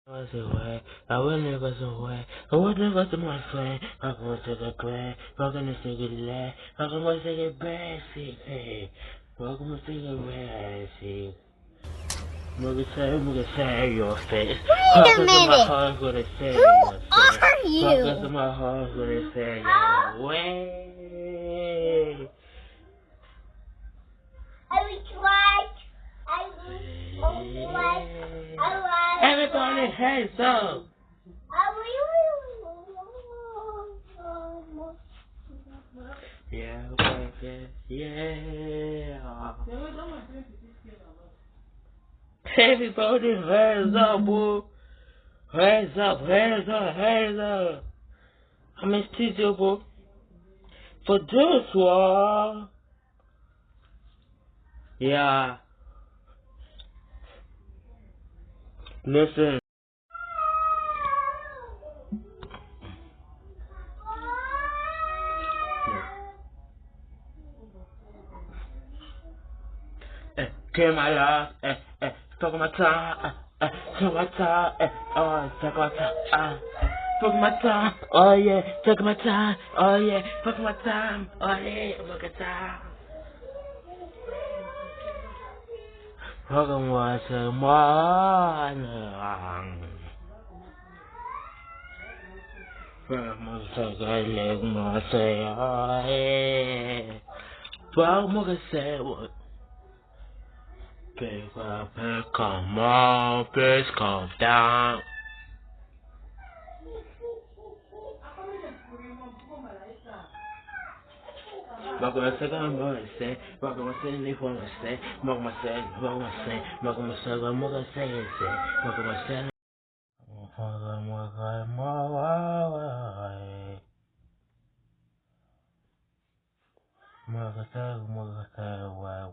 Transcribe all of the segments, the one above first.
Was away, I will never away. I would never to my friend. I'm going to the grave. I'm going to sing it loud. I'm going to sing it basic. Hey, welcome to sing it basic. I'm gonna say your face. Wait a My minute. heart's gonna say Who your face. are Cause you? my heart's gonna say your way. Everybody hands up. Yeah, yeah. Everybody hands up, boo. Hands up, hands up, hands up. I'm a studio, boo. For this one. Yeah. Listen. Kill my love, fuck my time, fuck my time, oh, fuck my time, fuck my time, oh yeah, fuck my time, oh yeah, fuck my time, oh yeah, fuck my time. Fuck my time, fuck my second leg, my say, oh yeah, fuck my say what? Pick up and come on, please calm down. Magmasaka magase, magamaseni magase, magamaseni magase, magamasaka magase, magamaseni. Magase, magase,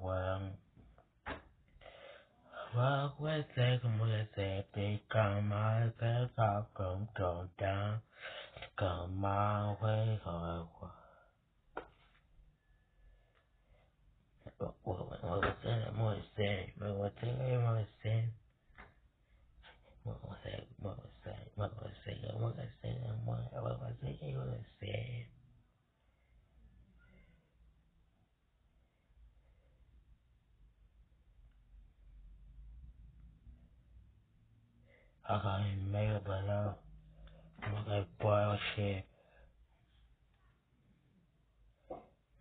wang. Magase, magase, become my best. Come down, come my way, I can't make it below. I'm like boy shit.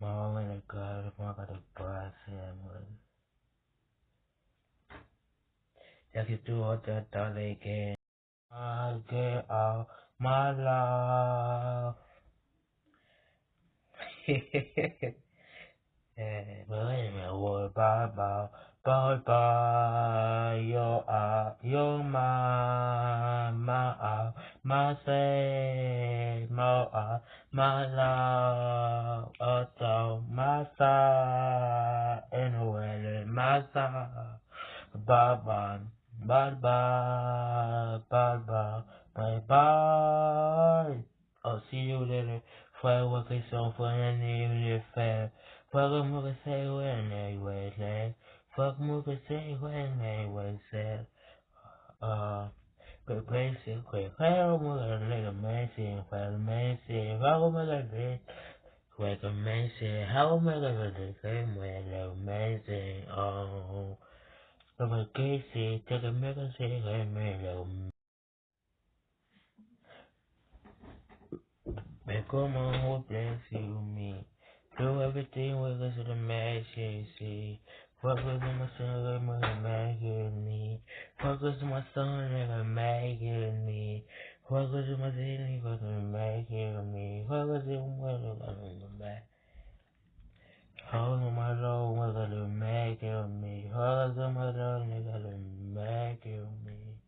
Mom in the god, I'm gonna boy shit. I can do all that again. I get all my love. Bye bye, bye. You're my say, my love, also my side, anyway, my side. Bye bye, bye bye, bye bye, bye bye. I'll see you later. Fue what que son fue en el fair. Fue como que se when they was there. Fue como que se when they was there. But basic, fue como que le amazing, fue amazing. Fue como que le fue amazing. How am I gonna do the when amazing? Oh, but Casey, take a mega say, hey, Man, come on, who bless you, me? Do everything with us to the max, yeah, see. Fuck with my son, like my magazine. Fuck with my son, like a magazine. Fuck with my son, like a magazine. Fuck with my back. Hold on my low, like a magazine. Hold on my low, like a magazine.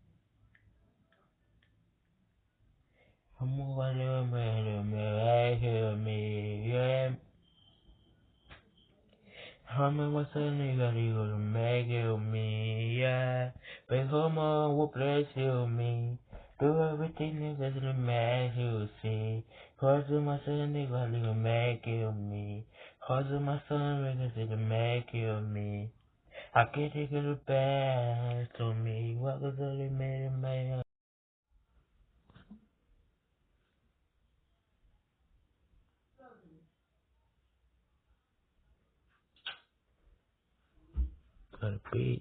I'm gonna me, yeah. Homie, what's a nigga, you to make you me, yeah. But come on, what bless you me. Do everything niggas to make you see. Cause of my son, nigga, you make you me. Cause of my son, niggas to make you me. I can't take it back to me. What was the man? bitch.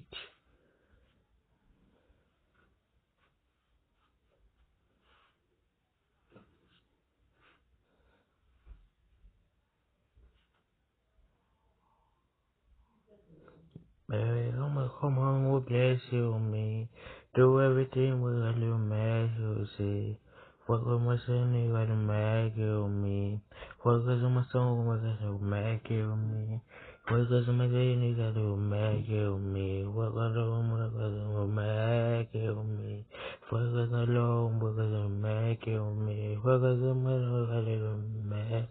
Baby, I'ma come home with bless you me. Do everything with a little mad you see. Fuck with my son, nigga, the mad kill me. Fuck with my son, nigga, the mad kill me. Fuck with my son, nigga, the mad kill me. Fuck with the mad kill me. Fuck with the low, because the mad kill me. Fuck with the mad.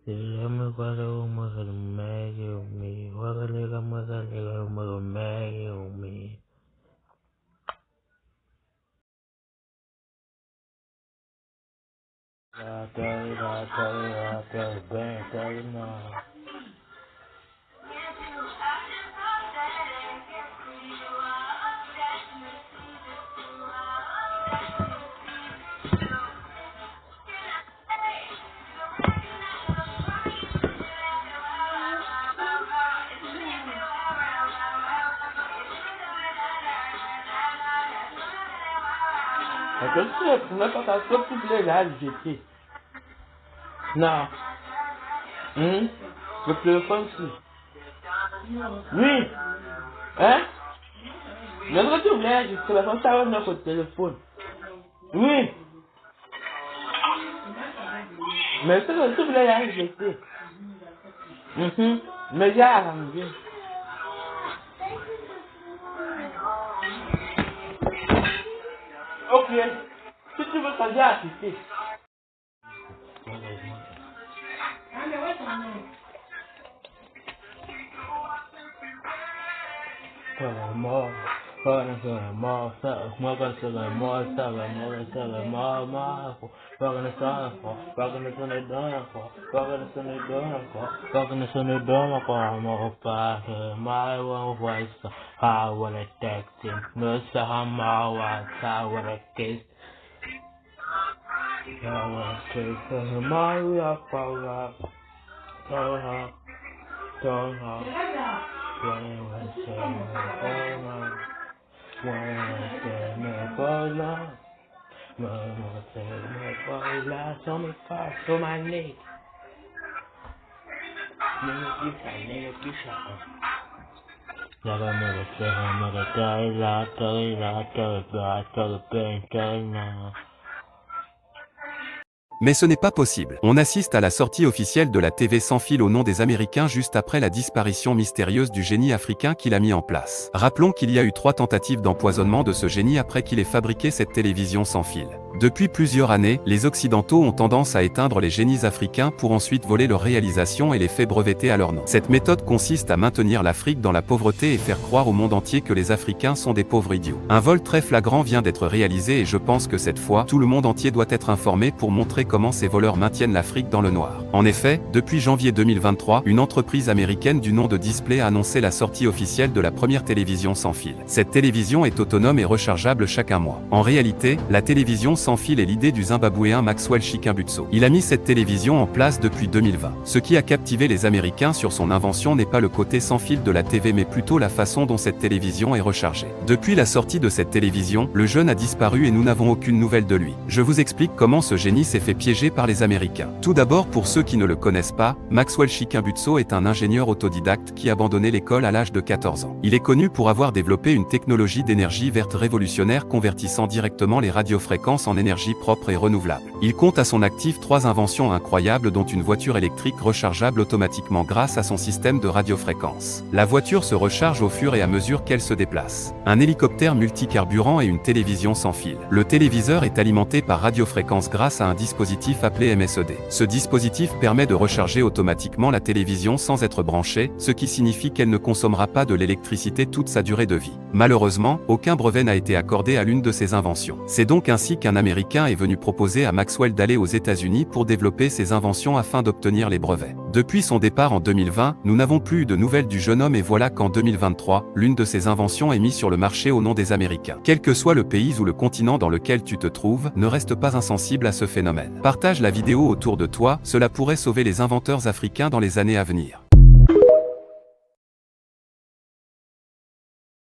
I'm gonna make you me. What a nigga, mother, nigga, make you me. I tell you, bang, tell you now. Qu'est-ce que tu pas ça pour les là, j'étais. Non. Le téléphone, si. Oui. Hein? Le retour là, je sais pas, ça va notre téléphone. Oui. Mais c'est le retour là, j'étais. Mais j'ai arrangé. Ok. Si tu veux ça, j'ai assisté. More, more, so my neck. Mais ce n'est pas possible. On assiste à la sortie officielle de la TV sans fil au nom des Américains juste après la disparition mystérieuse du génie africain qu'il a mis en place. Rappelons qu'il y a eu 3 tentatives d'empoisonnement de ce génie après qu'il ait fabriqué cette télévision sans fil. Depuis plusieurs années, les Occidentaux ont tendance à éteindre les génies africains pour ensuite voler leurs réalisations et les faits brevetés à leur nom. Cette méthode consiste à maintenir l'Afrique dans la pauvreté et faire croire au monde entier que les Africains sont des pauvres idiots. Un vol très flagrant vient d'être réalisé et je pense que cette fois, tout le monde entier doit être informé pour montrer comment ces voleurs maintiennent l'Afrique dans le noir. En effet, depuis janvier 2023, une entreprise américaine du nom de Display a annoncé la sortie officielle de la première télévision sans fil. Cette télévision est autonome et rechargeable chaque 1 mois. En réalité, la télévision sans fil est l'idée du Zimbabwéen Maxwell Chikambutso. Il a mis cette télévision en place depuis 2020. Ce qui a captivé les Américains sur son invention n'est pas le côté sans fil de la TV mais plutôt la façon dont cette télévision est rechargée. Depuis la sortie de cette télévision, le jeune a disparu et nous n'avons aucune nouvelle de lui. Je vous explique comment ce génie s'est fait piéger par les Américains. Tout d'abord, pour ceux qui ne le connaissent pas, Maxwell Chikambutso est un ingénieur autodidacte qui a abandonné l'école à l'âge de 14 ans. Il est connu pour avoir développé une technologie d'énergie verte révolutionnaire convertissant directement les radiofréquences en énergie propre et renouvelable. Il compte à son actif 3 inventions incroyables dont une voiture électrique rechargeable automatiquement grâce à son système de radiofréquences. La voiture se recharge au fur et à mesure qu'elle se déplace. Un hélicoptère multicarburant et une télévision sans fil. Le téléviseur est alimenté par radiofréquence grâce à un dispositif appelé MSED. Ce dispositif permet de recharger automatiquement la télévision sans être branchée, ce qui signifie qu'elle ne consommera pas de l'électricité toute sa durée de vie. Malheureusement, aucun brevet n'a été accordé à l'une de ces inventions. C'est donc ainsi qu'un Américain est venu proposer à Maxwell d'aller aux États-Unis pour développer ses inventions afin d'obtenir les brevets. Depuis son départ en 2020, nous n'avons plus eu de nouvelles du jeune homme et voilà qu'en 2023, l'une de ses inventions est mise sur le marché au nom des Américains. Quel que soit le pays ou le continent dans lequel tu te trouves, ne reste pas insensible à ce phénomène. Partage la vidéo autour de toi, cela pourrait sauver les inventeurs africains dans les années à venir.